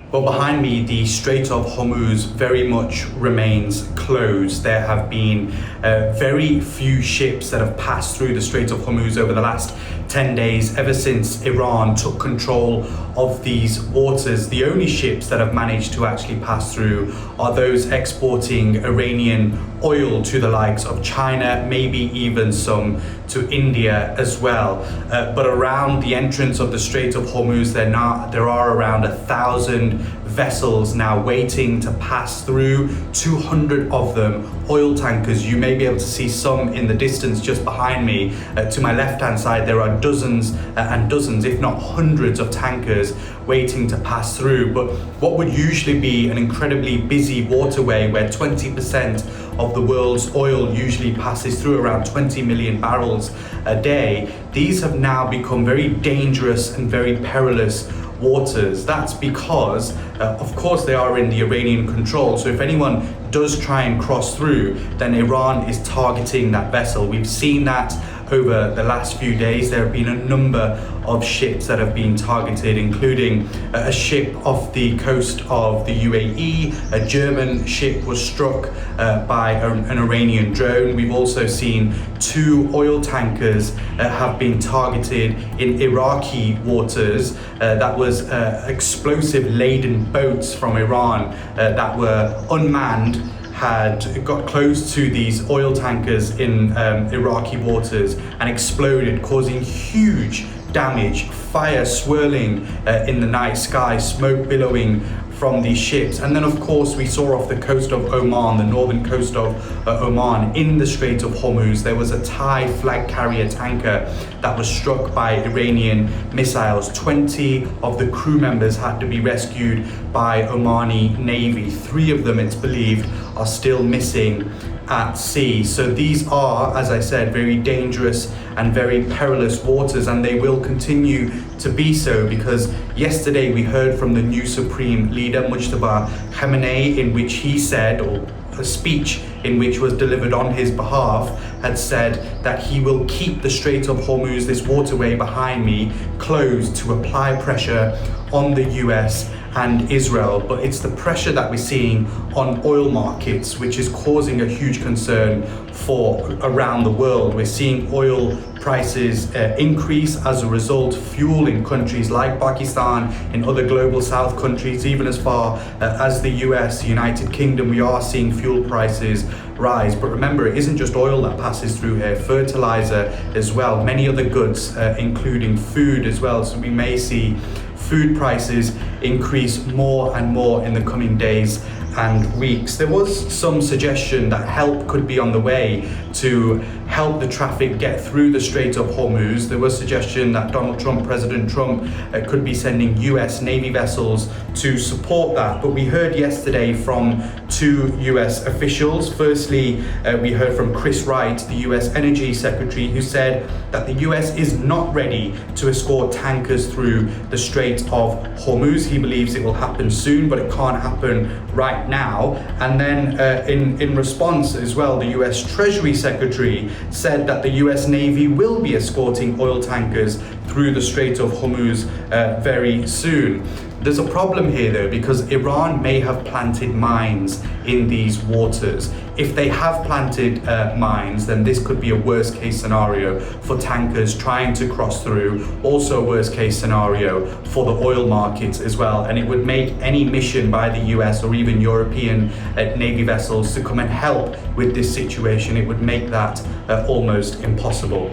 Well, behind me, the Strait of Hormuz very much remains closed. There have been very few ships that have passed through the Strait of Hormuz over the last 10 days, ever since Iran took control of these waters. The only ships that have managed to actually pass through are those exporting Iranian oil to the likes of China, maybe even some to India as well. But around the entrance of the Strait of Hormuz, there are around 1,000 vessels now waiting to pass through, 200 of them oil tankers. You may be able to see some in the distance just behind me. To my left hand side, there are dozens and dozens, if not hundreds of tankers waiting to pass through. But what would usually be an incredibly busy waterway where 20% of the world's oil usually passes through, around 20 million barrels a day, these have now become very dangerous and very perilous waters. That's because, of course, they are in the Iranian control. So if anyone does try and cross through, then Iran is targeting that vessel. We've seen that over the last few days. There have been a number of ships that have been targeted, including a ship off the coast of the UAE. A German ship was struck by an Iranian drone. We've also seen 2 oil tankers have been targeted in Iraqi waters. That was explosive laden boats from Iran that were unmanned, had got close to these oil tankers in Iraqi waters and exploded, causing huge damage, fire swirling in the night sky, smoke billowing from these ships. And then of course we saw off the coast of Oman, the northern coast of Oman, in the Strait of Hormuz, there was a Thai flag carrier tanker that was struck by Iranian missiles. 20 of the crew members had to be rescued by Omani Navy. 3 of them, it's believed, are still missing at sea. So these are, as I said, very dangerous and very perilous waters, and they will continue to be so, because yesterday we heard from the new Supreme Leader Mujtaba Khamenei, in which he said, or a speech in which was delivered on his behalf, had said that he will keep the Strait of Hormuz, this waterway behind me, closed to apply pressure on the US and Israel. But it's the pressure that we're seeing on oil markets which is causing a huge concern for around the world. We're seeing oil prices increase as a result. Fuel in countries like Pakistan, in other global south countries, even as far as the US, the United Kingdom, we are seeing fuel prices rise. But remember, it isn't just oil that passes through here, fertilizer as well, many other goods, including food as well. So we may see food prices increase more and more in the coming days and weeks. There was some suggestion that help could be on the way to help the traffic get through the Strait of Hormuz. There was suggestion that President Trump could be sending US Navy vessels to support that. But we heard yesterday from 2 US officials. Firstly, we heard from Chris Wright, the US Energy Secretary, who said that the US is not ready to escort tankers through the Strait of Hormuz. He believes it will happen soon, but it can't happen right now. And then in response as well, the US Treasury Secretary said that the US Navy will be escorting oil tankers through the Strait of Hormuz very soon. There's a problem here though, because Iran may have planted mines in these waters. If they have planted mines, then this could be a worst case scenario for tankers trying to cross through, also a worst case scenario for the oil markets as well. And it would make any mission by the US or even European Navy vessels to come and help with this situation, it would make that almost impossible.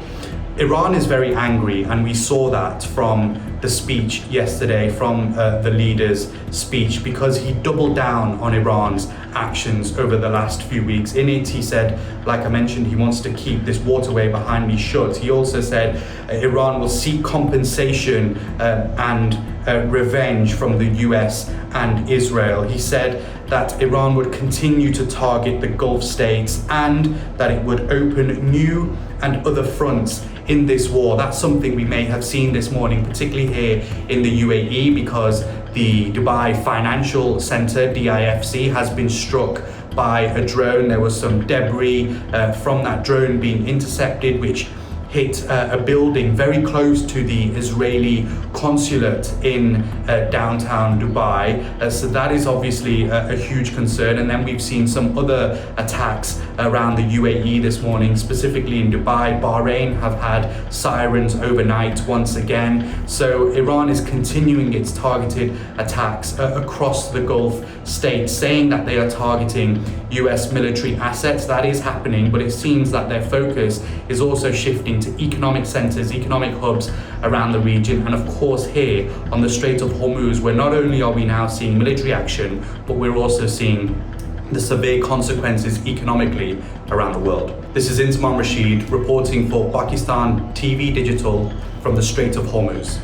Iran is very angry, and we saw that from the speech yesterday, from the leader's speech, because he doubled down on Iran's actions over the last few weeks. In it, he said, like I mentioned, he wants to keep this waterway behind me shut. He also said Iran will seek compensation and revenge from the US and Israel. He said that Iran would continue to target the Gulf states and that it would open new and other fronts in this war. That's something we may have seen this morning, particularly here in the UAE, because the Dubai Financial Center, DIFC, has been struck by a drone. There was some debris from that drone being intercepted, which hit a building very close to the Israeli consulate in downtown Dubai. So that is obviously a huge concern. And then we've seen some other attacks around the UAE this morning, specifically in Dubai. Bahrain have had sirens overnight once again. So Iran is continuing its targeted attacks across the Gulf states, saying that they are targeting US military assets. That is happening, but it seems that their focus is also shifting to economic centers, economic hubs around the region. And of course here on the Strait of Hormuz, where not only are we now seeing military action, but we're also seeing the severe consequences economically around the world. This is Inzamam Rashid reporting for Pakistan TV Digital from the Strait of Hormuz.